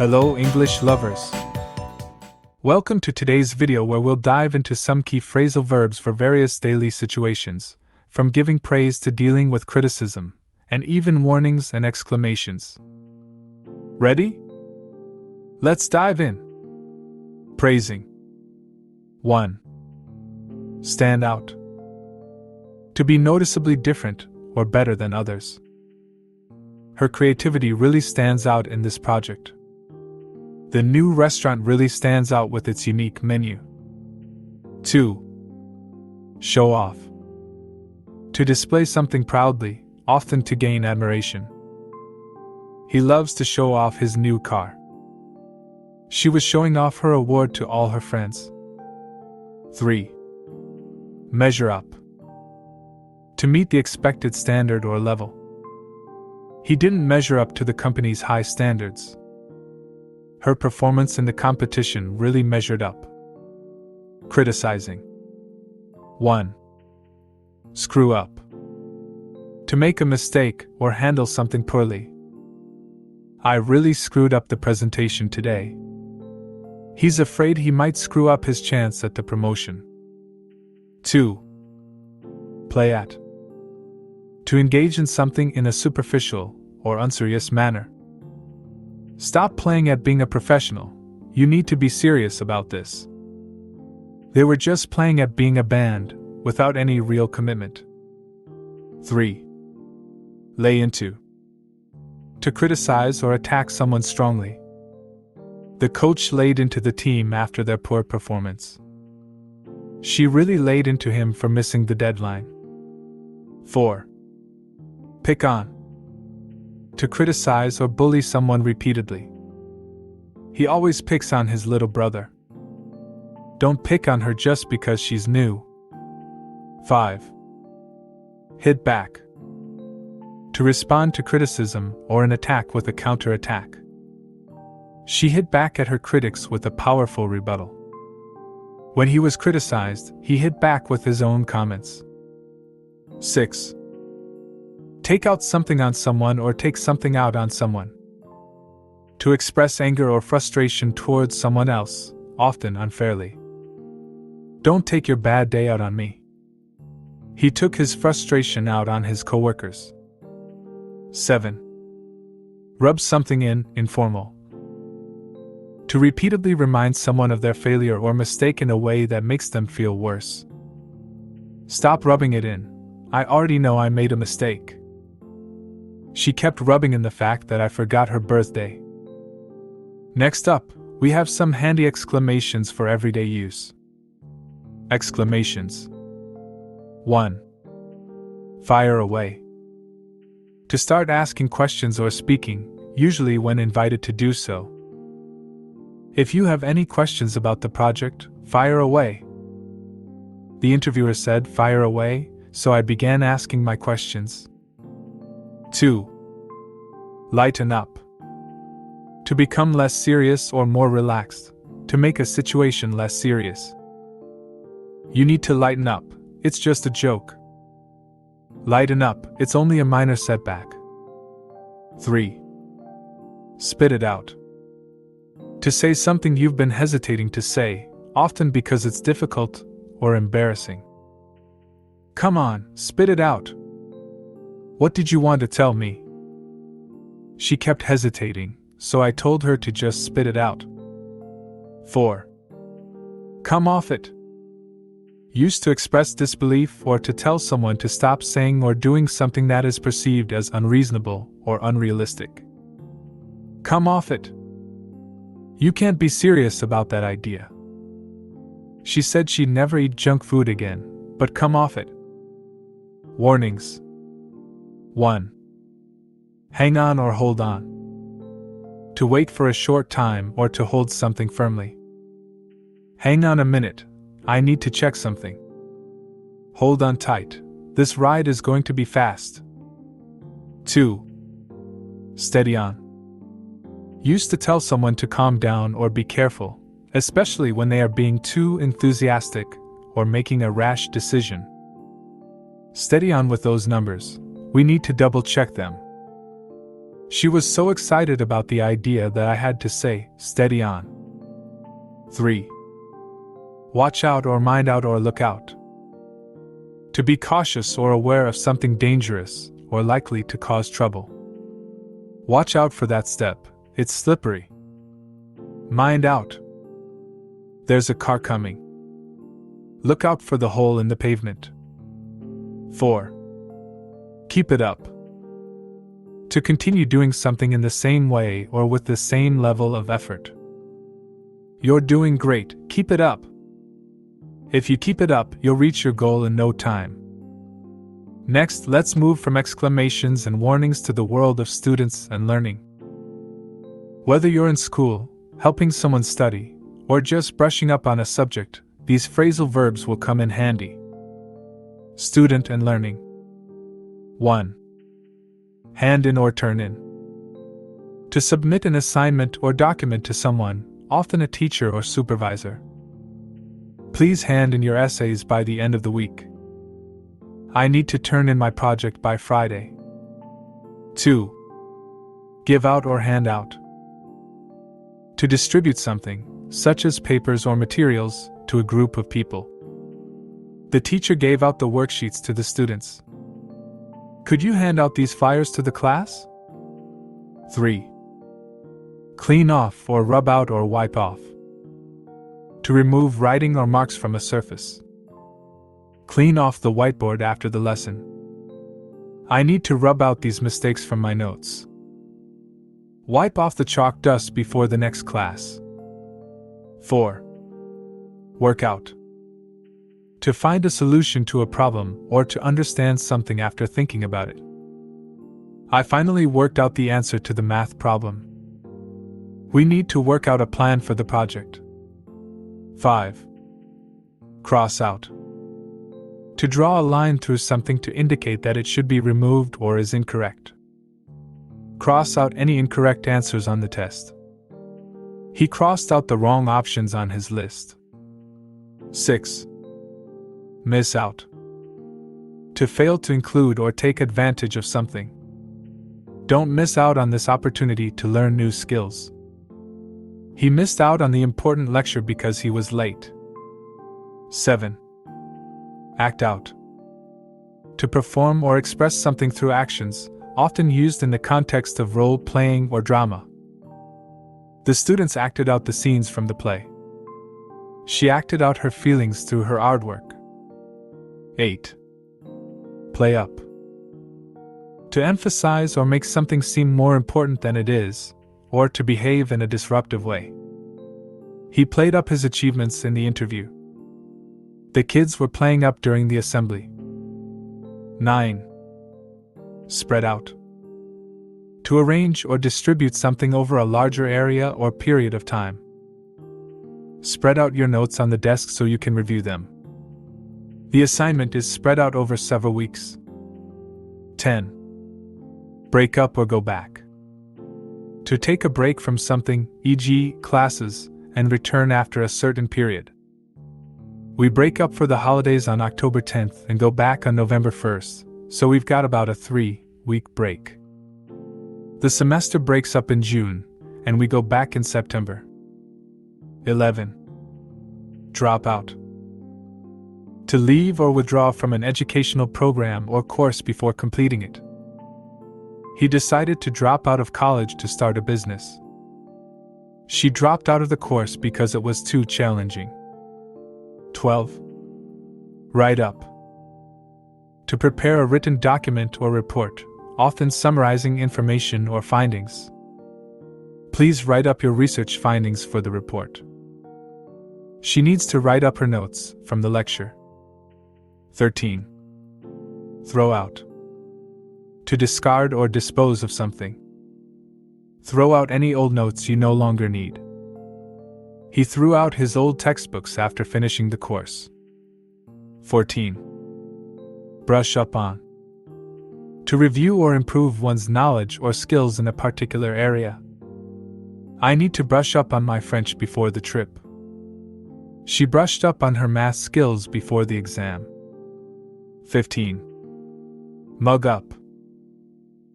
Hello English lovers! Welcome to today's video where we'll dive into some key phrasal verbs for various daily situations, from giving praise to dealing with criticism, and even warnings and exclamations. Ready? Let's dive in. Praising. 1. Stand out. To be noticeably different or better than others. Her creativity really stands out in this project. The new restaurant really stands out with its unique menu. 2. Show off. To display something proudly, often to gain admiration. He loves to show off his new car. She was showing off her award to all her friends. 3. Measure up. To meet the expected standard or level. He didn't measure up to the company's high standards. Her performance in the competition really measured up. Criticizing. 1. Screw up. To make a mistake or handle something poorly. I really screwed up the presentation today. He's afraid he might screw up his chance at the promotion. 2. Play at. To engage in something in a superficial or unserious manner. Stop playing at being a professional. You need to be serious about this. They were just playing at being a band, without any real commitment. 3. Lay into. To criticize or attack someone strongly. The coach laid into the team after their poor performance. She really laid into him for missing the deadline. 4. Pick on. To criticize or bully someone repeatedly. He always picks on his little brother. Don't pick on her just because she's new. 5. Hit back. To respond to criticism or an attack with a counterattack. She hit back at her critics with a powerful rebuttal. When he was criticized, he hit back with his own comments. 6. Take out something on someone or take something out on someone. To express anger or frustration towards someone else, often unfairly. Don't take your bad day out on me. He took his frustration out on his coworkers. 7. Rub something in, informal. To repeatedly remind someone of their failure or mistake in a way that makes them feel worse. Stop rubbing it in. I already know I made a mistake. She kept rubbing in the fact that I forgot her birthday. Next up, we have some handy exclamations for everyday use. Exclamations. 1. Fire away. To start asking questions or speaking, usually when invited to do so. If you have any questions about the project, fire away. The interviewer said fire away, so I began asking my questions. 2. Lighten up. To become less serious or more relaxed, to make a situation less serious. You need to lighten up, it's just a joke. Lighten up, it's only a minor setback. 3. Spit it out. To say something you've been hesitating to say, often because it's difficult or embarrassing. Come on, spit it out. What did you want to tell me? She kept hesitating, so I told her to just spit it out. 4. Come off it. Used to express disbelief or to tell someone to stop saying or doing something that is perceived as unreasonable or unrealistic. Come off it. You can't be serious about that idea. She said she'd never eat junk food again, but come off it. Warnings. 1. Hang on or hold on. To wait for a short time or to hold something firmly. Hang on a minute, I need to check something. Hold on tight, this ride is going to be fast. 2. Steady on. Used to tell someone to calm down or be careful, especially when they are being too enthusiastic or making a rash decision. Steady on with those numbers, we need to double check them. She was so excited about the idea that I had to say, steady on. 3. Watch out or mind out or look out. To be cautious or aware of something dangerous or likely to cause trouble. Watch out for that step, it's slippery. Mind out. There's a car coming. Look out for the hole in the pavement. 4. Keep it up. To continue doing something in the same way or with the same level of effort. You're doing great, keep it up. If you keep it up, you'll reach your goal in no time. Next, let's move from exclamations and warnings to the world of students and learning. Whether you're in school, helping someone study, or just brushing up on a subject, these phrasal verbs will come in handy. Student and learning. 1. Hand in or turn in. To submit an assignment or document to someone, often a teacher or supervisor. Please hand in your essays by the end of the week. I need to turn in my project by Friday. 2. Give out or hand out. To distribute something, such as papers or materials, to a group of people. The teacher gave out the worksheets to the students. Could you hand out these flyers to the class? 3. Clean off or rub out or wipe off. To remove writing or marks from a surface. Clean off the whiteboard after the lesson. I need to rub out these mistakes from my notes. Wipe off the chalk dust before the next class. 4. Work out. To find a solution to a problem or to understand something after thinking about it. I finally worked out the answer to the math problem. We need to work out a plan for the project. 5. Cross out. To draw a line through something to indicate that it should be removed or is incorrect. Cross out any incorrect answers on the test. He crossed out the wrong options on his list. 6. Miss out. To fail to include or take advantage of something. Don't miss out on this opportunity to learn new skills. He missed out on the important lecture because he was late. 7. Act out. To perform or express something through actions, often used in the context of role-playing or drama. The students acted out the scenes from the play. She acted out her feelings through her artwork. 8. Play up. To emphasize or make something seem more important than it is, or to behave in a disruptive way. He played up his achievements in the interview. The kids were playing up during the assembly. 9. Spread out. To arrange or distribute something over a larger area or period of time. Spread out your notes on the desk so you can review them. The assignment is spread out over several weeks. 10. Break up or go back. To take a break from something, e.g., classes, and return after a certain period. We break up for the holidays on October 10th and go back on November 1st, so we've got about a 3-week break. The semester breaks up in June, and we go back in September. 11. Drop out. To leave or withdraw from an educational program or course before completing it. He decided to drop out of college to start a business. She dropped out of the course because it was too challenging. 12. Write up. To prepare a written document or report, often summarizing information or findings. Please write up your research findings for the report. She needs to write up her notes from the lecture. 13. Throw out. To discard or dispose of something. Throw out any old notes you no longer need. He threw out his old textbooks after finishing the course. 14. Brush up on. To review or improve one's knowledge or skills in a particular area. I need to brush up on my French before the trip. She brushed up on her math skills before the exam. 15. Mug up.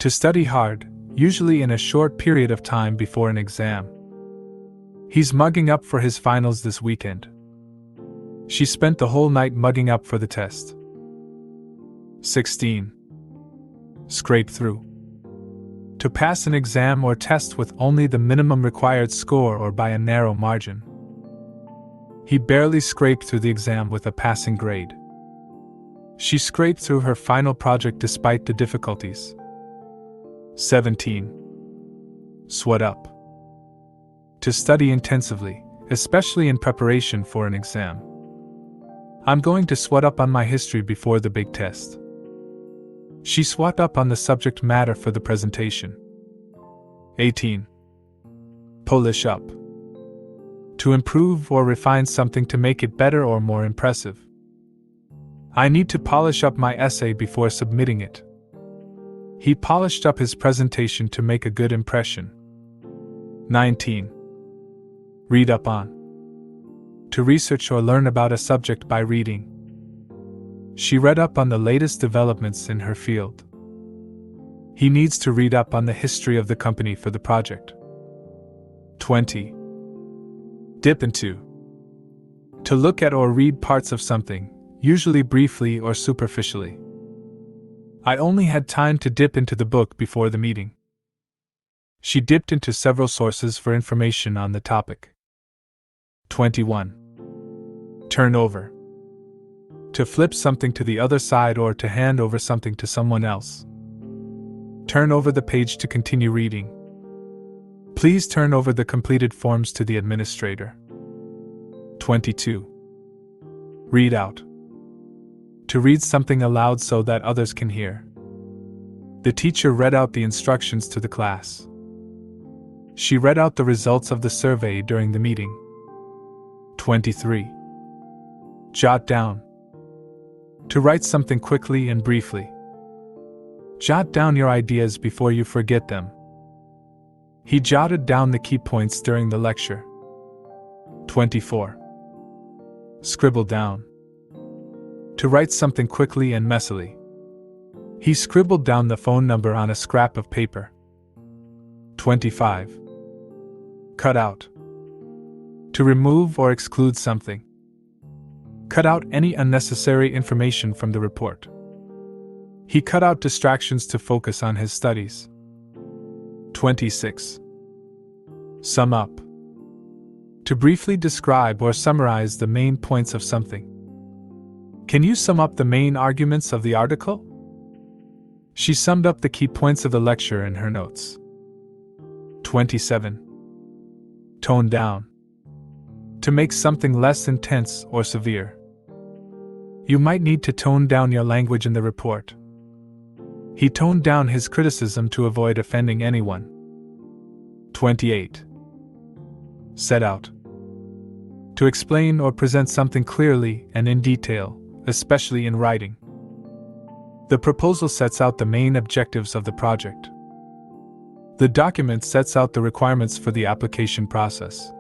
To study hard, usually in a short period of time before an exam. He's mugging up for his finals this weekend. She spent the whole night mugging up for the test. 16. Scrape through. To pass an exam or test with only the minimum required score or by a narrow margin. He barely scraped through the exam with a passing grade. She scraped through her final project despite the difficulties. 17. Sweat up. To study intensively, especially in preparation for an exam. I'm going to sweat up on my history before the big test. She sweat up on the subject matter for the presentation. 18. Polish up. To improve or refine something to make it better or more impressive. I need to polish up my essay before submitting it. He polished up his presentation to make a good impression. 19. Read up on. To research or learn about a subject by reading. She read up on the latest developments in her field. He needs to read up on the history of the company for the project. 20. Dip into. To look at or read parts of something, usually briefly or superficially. I only had time to dip into the book before the meeting. She dipped into several sources for information on the topic. 21. Turn over. To flip something to the other side or to hand over something to someone else. Turn over the page to continue reading. Please turn over the completed forms to the administrator. 22. Read out. To read something aloud so that others can hear. The teacher read out the instructions to the class. She read out the results of the survey during the meeting. 23. Jot down. To write something quickly and briefly. Jot down your ideas before you forget them. He jotted down the key points during the lecture. 24. Scribble down. To write something quickly and messily. He scribbled down the phone number on a scrap of paper. 25. Cut out. To remove or exclude something. Cut out any unnecessary information from the report. He cut out distractions to focus on his studies. 26. Sum up. To briefly describe or summarize the main points of something. Can you sum up the main arguments of the article? She summed up the key points of the lecture in her notes. 27. Tone down. To make something less intense or severe. You might need to tone down your language in the report. He toned down his criticism to avoid offending anyone. 28. Set out. To explain or present something clearly and in detail, especially in writing. The proposal sets out the main objectives of the project. The document sets out the requirements for the application process.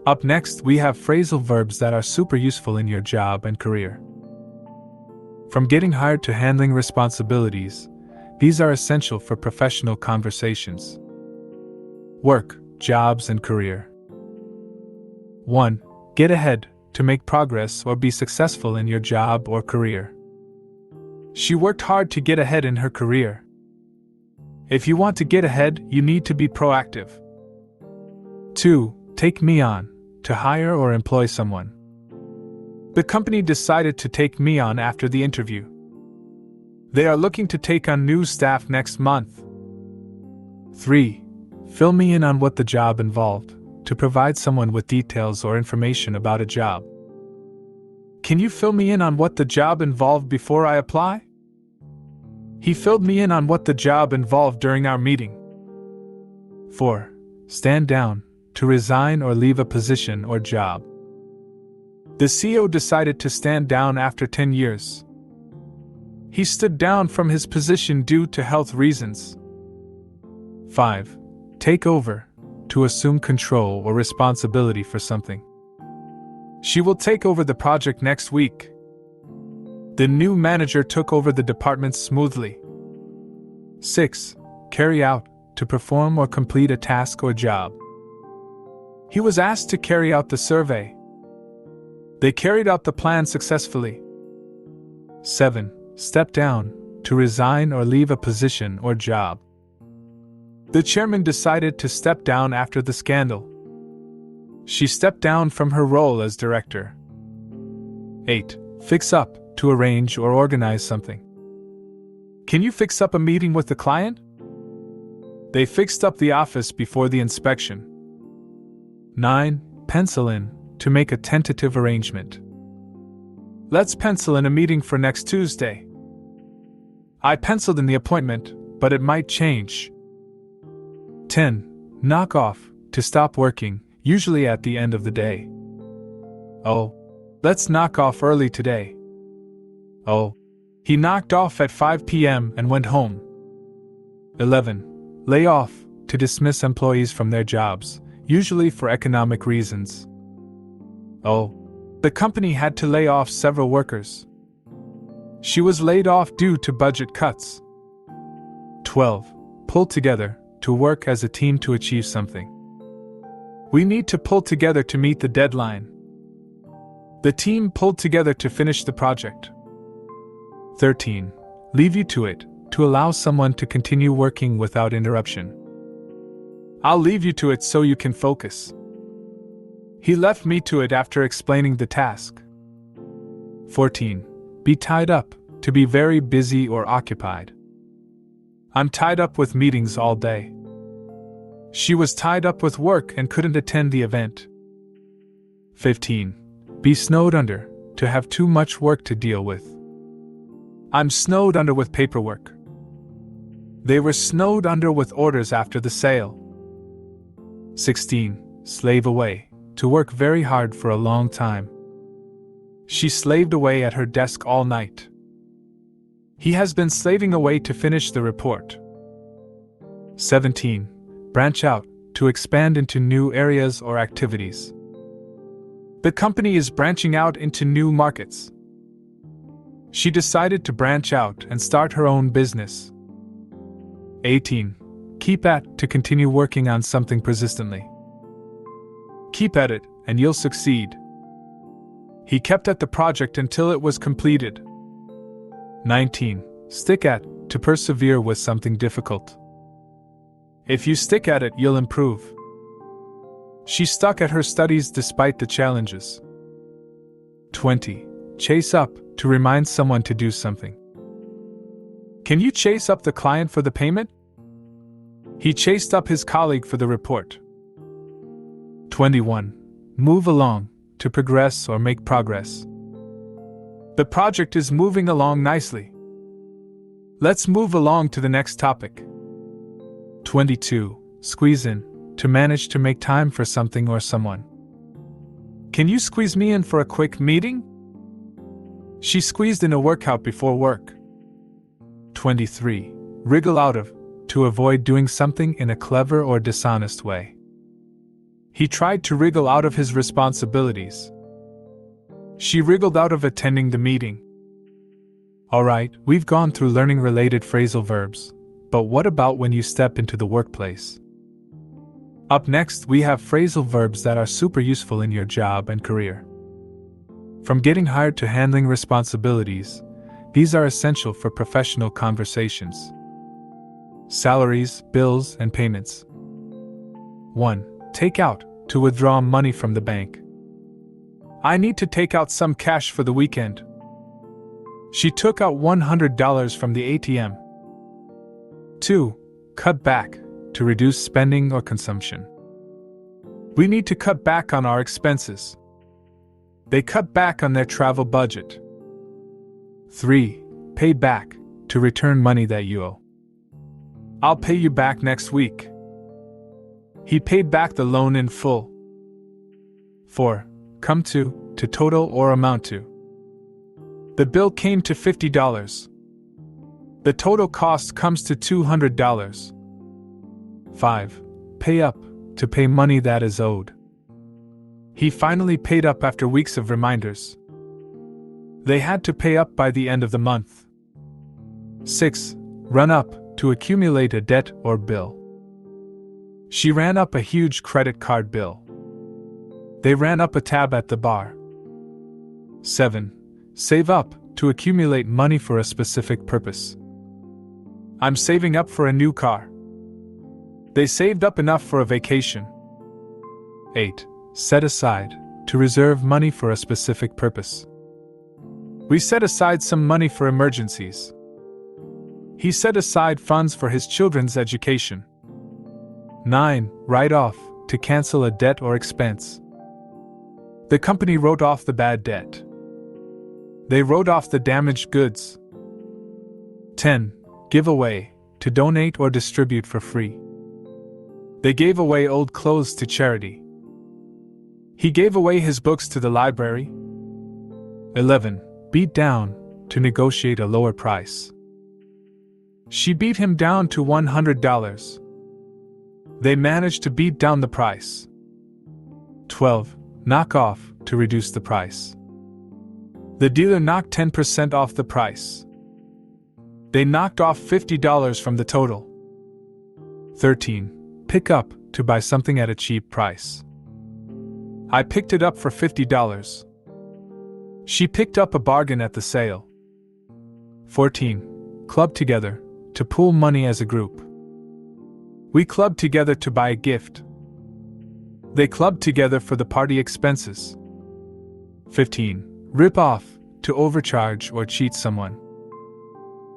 Up next, we have phrasal verbs that are super useful in your job and career. From getting hired to handling responsibilities, these are essential for professional conversations. Work, jobs, and career. 1. Get ahead, to make progress or be successful in your job or career. She worked hard to get ahead in her career. If you want to get ahead, you need to be proactive. 2. Take me on, to hire or employ someone. The company decided to take me on after the interview. They are looking to take on new staff next month. 3. Fill me in on what the job involved, to provide someone with details or information about a job. Can you fill me in on what the job involved before I apply? He filled me in on what the job involved during our meeting. 4. Stand down, to resign or leave a position or job. The CEO decided to stand down after 10 years. He stood down from his position due to health reasons. 5. Take over, to assume control or responsibility for something. She will take over the project next week. The new manager took over the department smoothly. 6. carry out, to perform or complete a task or job. He was asked to carry out the survey. They carried out the plan successfully. 7. Step down, to resign or leave a position or job. The chairman decided to step down after the scandal. She stepped down from her role as director. 8. Fix up, to arrange or organize something. Can you fix up a meeting with the client? They fixed up the office before the inspection. 9. Pencil in, to make a tentative arrangement. Let's pencil in a meeting for next Tuesday. I penciled in the appointment, but it might change. 10. Knock off, to stop working, usually at the end of the day. Oh, let's knock off early today. Oh, he knocked off at 5 p.m. and went home. 11. Lay off, to dismiss employees from their jobs, usually for economic reasons. Oh, the company had to lay off several workers. She was laid off due to budget cuts. 12. Pull together, to work as a team to achieve something. We need to pull together to meet the deadline. The team pulled together to finish the project. 13. Leave you to it, to allow someone to continue working without interruption. I'll leave you to it so you can focus. He left me to it after explaining the task. 14. Be tied up, to be very busy or occupied. I'm tied up with meetings all day. She was tied up with work and couldn't attend the event. 15. Be snowed under, to have too much work to deal with. I'm snowed under with paperwork. They were snowed under with orders after the sale. 16. Slave away, to work very hard for a long time. She slaved away at her desk all night. He has been slaving away to finish the report. 17. Branch out, to expand into new areas or activities. The company is branching out into new markets. She decided to branch out and start her own business. 18. Keep at, to continue working on something persistently. Keep at it, and you'll succeed. He kept at the project until it was completed. 19. Stick at, to persevere with something difficult. If you stick at it, you'll improve. She stuck at her studies despite the challenges. 20. Chase up, to remind someone to do something. Can you chase up the client for the payment? He chased up his colleague for the report. 21. Move along, to progress or make progress. The project is moving along nicely. Let's move along to the next topic. 22. Squeeze in, to manage to make time for something or someone. Can you squeeze me in for a quick meeting? She squeezed in a workout before work. 23. Wriggle out of, to avoid doing something in a clever or dishonest way. He tried to wriggle out of his responsibilities. She wriggled out of attending the meeting. Alright, we've gone through learning related phrasal verbs, but what about when you step into the workplace? Up next, we have phrasal verbs that are super useful in your job and career. From getting hired to handling responsibilities, these are essential for professional conversations. Salaries, bills, and payments. 1. Take out, to withdraw money from the bank. I need to take out some cash for the weekend. She took out $100 from the ATM. 2. Cut back, to reduce spending or consumption. We need to cut back on our expenses. They cut back on their travel budget. 3. Pay back, to return money that you owe. I'll pay you back next week. He paid back the loan in full. 4. Come to total or amount to. The bill came to $50. The total cost comes to $200. 5. Pay up, to pay money that is owed. He finally paid up after weeks of reminders. They had to pay up by the end of the month. 6. Run up, to accumulate a debt or bill. She ran up a huge credit card bill. They ran up a tab at the bar. 7. Save up, to accumulate money for a specific purpose. I'm saving up for a new car. They saved up enough for a vacation. 8. Set aside, to reserve money for a specific purpose. We set aside some money for emergencies. He set aside funds for his children's education. 9. Write off, to cancel a debt or expense. The company wrote off the bad debt. They wrote off the damaged goods. 10. Give away, to donate or distribute for free. They gave away old clothes to charity. He gave away his books to the library. 11. Beat down, to negotiate a lower price. She beat him down to $100. They managed to beat down the price. 12. Knock off, to reduce the price. The dealer knocked 10% off the price. They knocked off $50 from the total. 13. Pick up, to buy something at a cheap price. I picked it up for $50. She picked up a bargain at the sale. 14. Club together, to pool money as a group. We clubbed together to buy a gift. They clubbed together for the party expenses. 15. Rip off, to overcharge or cheat someone.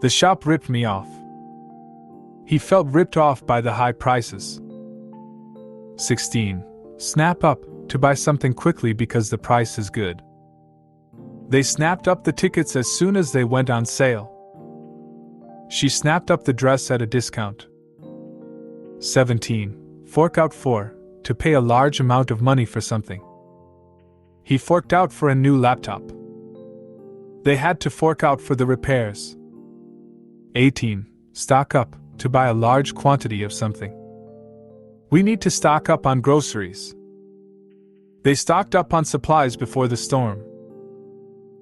The shop ripped me off. He felt ripped off by the high prices. 16. Snap up, to buy something quickly because the price is good. They snapped up the tickets as soon as they went on sale. She snapped up the dress at a discount. 17. Fork out for, to pay a large amount of money for something. He forked out for a new laptop. They had to fork out for the repairs. 18. Stock up, to buy a large quantity of something. We need to stock up on groceries. They stocked up on supplies before the storm.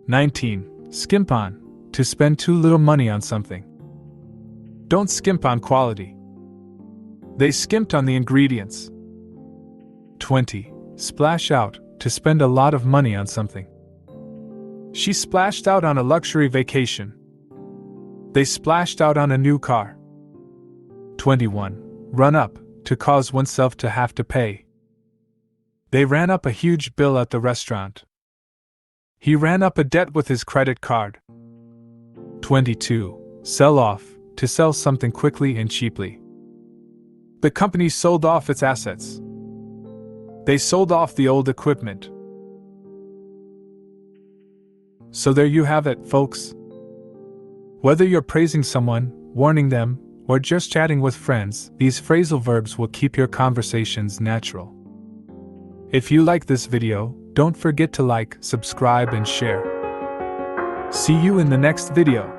19. Skimp on, to spend too little money on something. Don't skimp on quality. They skimped on the ingredients. 20. Splash out, to spend a lot of money on something. She splashed out on a luxury vacation. They splashed out on a new car. 21. Run up, to cause oneself to have to pay. They ran up a huge bill at the restaurant. He ran up a debt with his credit card. 22. Sell off, to sell something quickly and cheaply. The company sold off its assets. They sold off the old equipment. So there you have it, folks. Whether you're praising someone, warning them, or just chatting with friends, these phrasal verbs will keep your conversations natural. If you like this video, don't forget to like, subscribe, and share. See you in the next video.